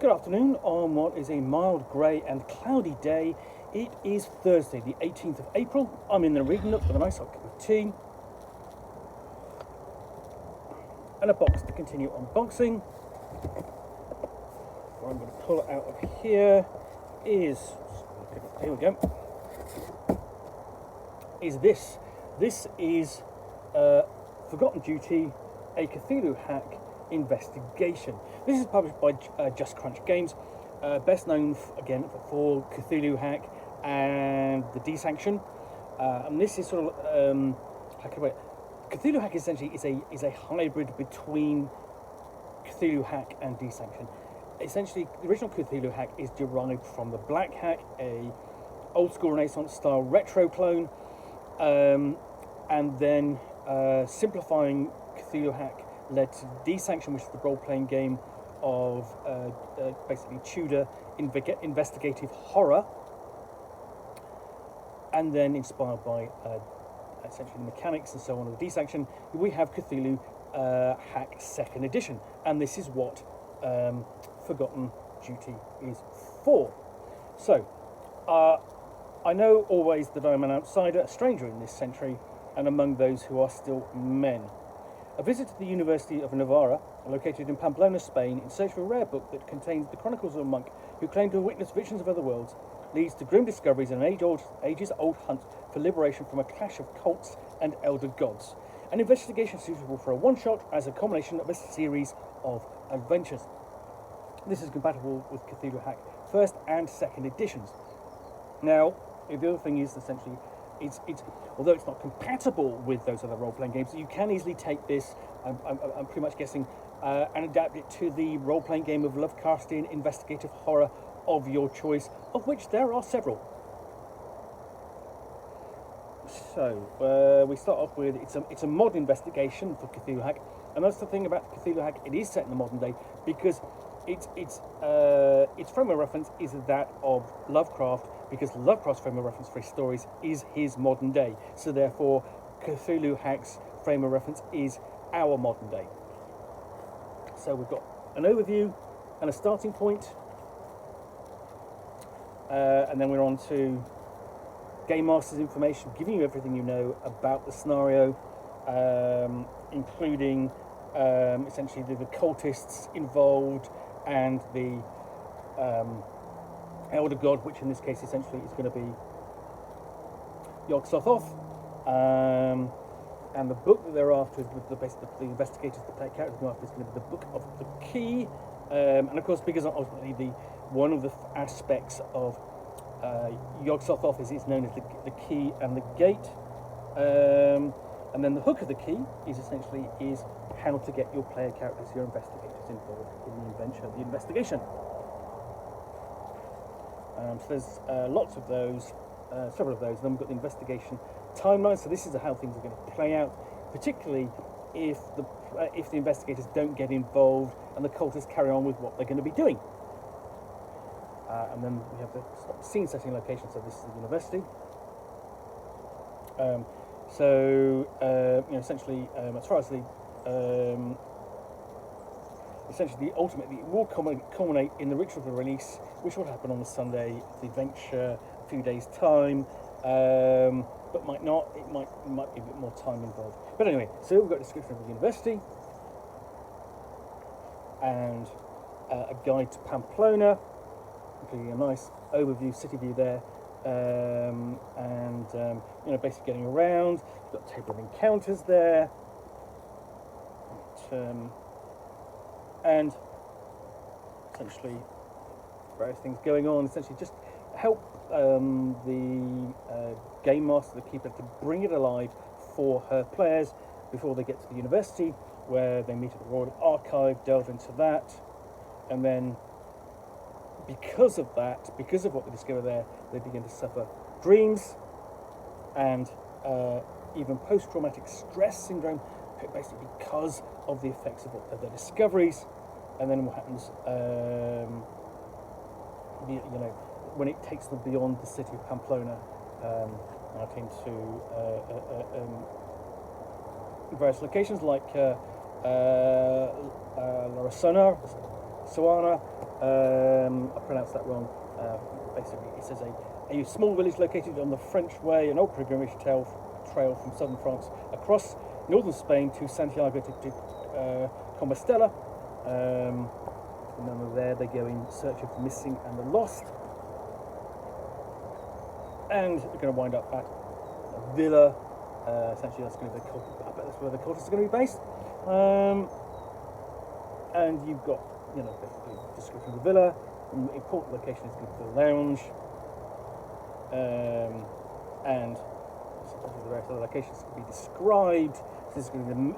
Good afternoon on what is a mild, grey and cloudy day. It is Thursday, the 18th of April. I'm in the reading nook with a nice hot cup of tea and a box to continue unboxing. What I'm going to pull out of here is, here we go, is this. This is Forgotten Duty, a Cthulhu Hack investigation. This is published by Just Crunch Games, best known again for Cthulhu Hack and the Desanction. And this is sort of Cthulhu Hack essentially is a hybrid between Cthulhu Hack and Desanction. Essentially, the original Cthulhu Hack is derived from the Black Hack, a old school Renaissance style retro clone, and then simplifying Cthulhu Hack led to Desanction, which is the role-playing game of basically Tudor investigative horror, and then inspired by essentially the mechanics and so on of the Desanction, we have Cthulhu Hack Second Edition, and this is what Forgotten Duty is for. So, I know always that I'm an outsider, a stranger in this century, and among those who are still men. A visit to the University of Navarra, located in Pamplona, Spain, in search of a rare book that contains the chronicles of a monk who claimed to have witnessed visions of other worlds, leads to grim discoveries and an ages-old hunt for liberation from a clash of cults and elder gods. An investigation suitable for a one-shot as a combination of a series of adventures. This is compatible with Cthulhu Hack First and Second Editions. Now, the other thing is essentially, it's although it's not compatible with those other role-playing games, you can easily take this, I'm pretty much guessing, and adapt it to the role-playing game of Lovecraftian investigative horror of your choice, of which there are several. So we start off with it's a mod investigation for Cthulhu Hack, and that's the thing about Cthulhu Hack. It is set in the modern day because its frame of reference is that of Lovecraft, because Lovecraft's frame of reference for his stories is his modern day. So therefore, Cthulhu Hack's frame of reference is our modern day. So we've got an overview and a starting point, and then we're on to Game Master's information, giving you everything you know about the scenario, including essentially the cultists involved and the elder god, which in this case essentially is going to be Yog-Sothoth, and the book that they're after, the investigators, the characters they're after, is going to be the Book of the Key, and of course, because ultimately one of the aspects of Yog-Sothoth is known as the key and the gate, and then the hook of the key is essentially how to get your player characters, your investigators, involved in the adventure, the investigation. So there's lots of those, several of those. And then we've got the investigation timeline. So this is how things are going to play out, particularly if the investigators don't get involved and the cultists carry on with what they're going to be doing. And then we have the scene setting location. So this is the university. Essentially, as far as the essentially, ultimately, it will culminate in the ritual of the release, which will happen on the Sunday of the adventure, a few days' time, but might not. It might be a bit more time involved. But anyway, so we've got a description of the university and a guide to Pamplona, including a nice overview, city view there, basically getting around. We've got a table of encounters there. And essentially various things going on, essentially just help the game master, the keeper, to bring it alive for her players before they get to the university, where they meet at the Royal Archive, delve into that, and then because of what they discover there, they begin to suffer dreams and even post-traumatic stress syndrome, basically because of the effects of their discoveries. And then what happens, when it takes them beyond the city of Pamplona, out into various locations like La Soana, I pronounced that wrong. Basically, it says a small village located on the French Way, an old pilgrimage trail from southern France across northern Spain to Santiago to Compostela. And then there they go in search of the missing and the lost. And they're going to wind up at a villa. Essentially, that's going to be I bet that's where the cultists are going to be based. And you've got, basically the description of the villa. The important location is going to be the lounge. And the various other locations can be described. This is going to be the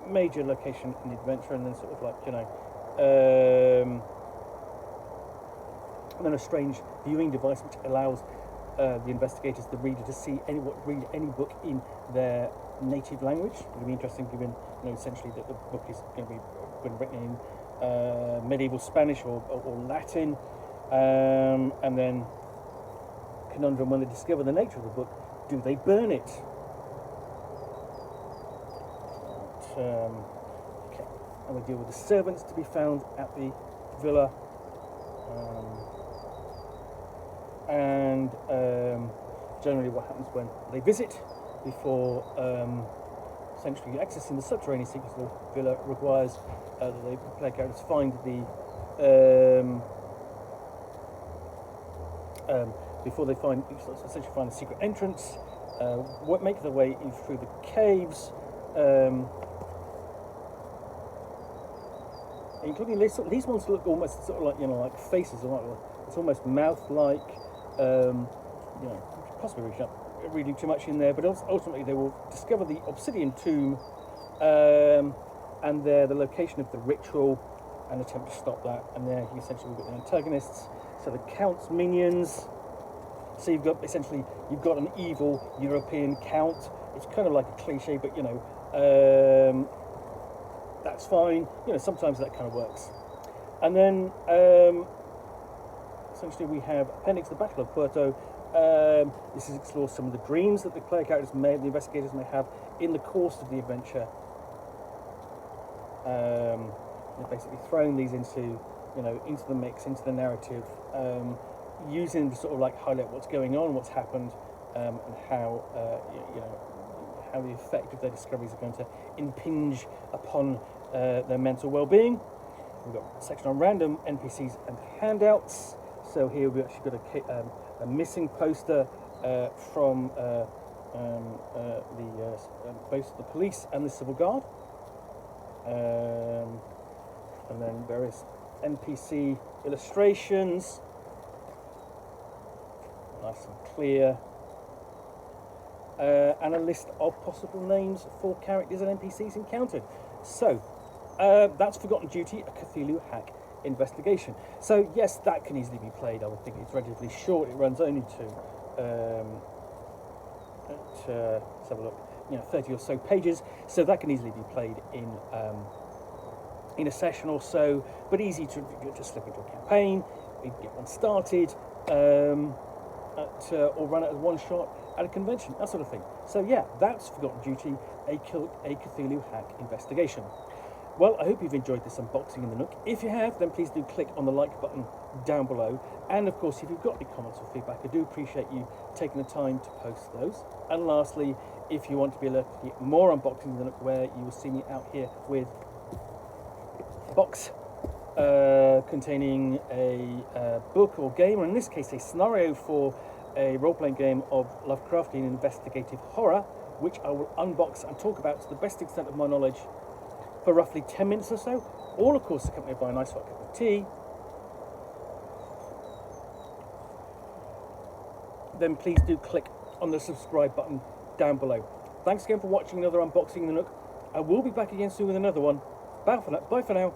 major location in the adventure, and then sort of like, and then a strange viewing device which allows the investigators, the reader, to see read any book in their native language. It's going to be interesting, given essentially that the book is going to be written in medieval Spanish or Latin, and then conundrum: when they discover the nature of the book, do they burn it? Okay, and we deal with the servants to be found at the villa. And generally what happens when they visit before essentially accessing the subterranean secrets of the villa requires that the player characters find before they essentially find the secret entrance, make their way in through the caves, including these ones look almost sort of like like faces, or it's almost mouth-like. Possibly reading too much in there, but ultimately they will discover the obsidian tomb, and the location of the ritual, and attempt to stop that. And there, essentially, we've got the antagonists. So the Count's minions. So you've got an evil European count. It's kind of like a cliche, but that's fine. Sometimes that kind of works. And then essentially we have Appendix: The Battle of Puerto. This explores some of the dreams that the player characters the investigators may have in the course of the adventure. They're basically throwing these into the mix, into the narrative, using to sort of like highlight what's going on, what's happened, and how how the effect of their discoveries are going to impinge upon their mental well-being. We've got a section on random NPCs and handouts. So here we've actually got a missing poster from both the police and the civil guard, and then various NPC illustrations, nice and clear, and a list of possible names for characters and NPCs encountered. So that's Forgotten Duty, a Cthulhu Hack investigation. So yes, that can easily be played. I would think it's relatively short. It runs only to let's have a look, 30 or so pages. So that can easily be played in a session or so. But easy to slip into a campaign, get one started, or run it as one shot at a convention, that sort of thing. So yeah, that's Forgotten Duty, a Cthulhu Hack investigation. Well, I hope you've enjoyed this unboxing in the Nook. If you have, then please do click on the like button down below. And of course, if you've got any comments or feedback, I do appreciate you taking the time to post those. And lastly, if you want to be alerted to get more unboxing in the Nook, where you will see me out here with a box containing a book or game, or in this case, a scenario for a role-playing game of Lovecraftian investigative horror, which I will unbox and talk about to the best extent of my knowledge for roughly 10 minutes or so, all of course accompanied by a nice hot cup of tea. Then please do click on the subscribe button down below. Thanks again for watching another unboxing in the Nook. I will be back again soon with another one. Bye for now.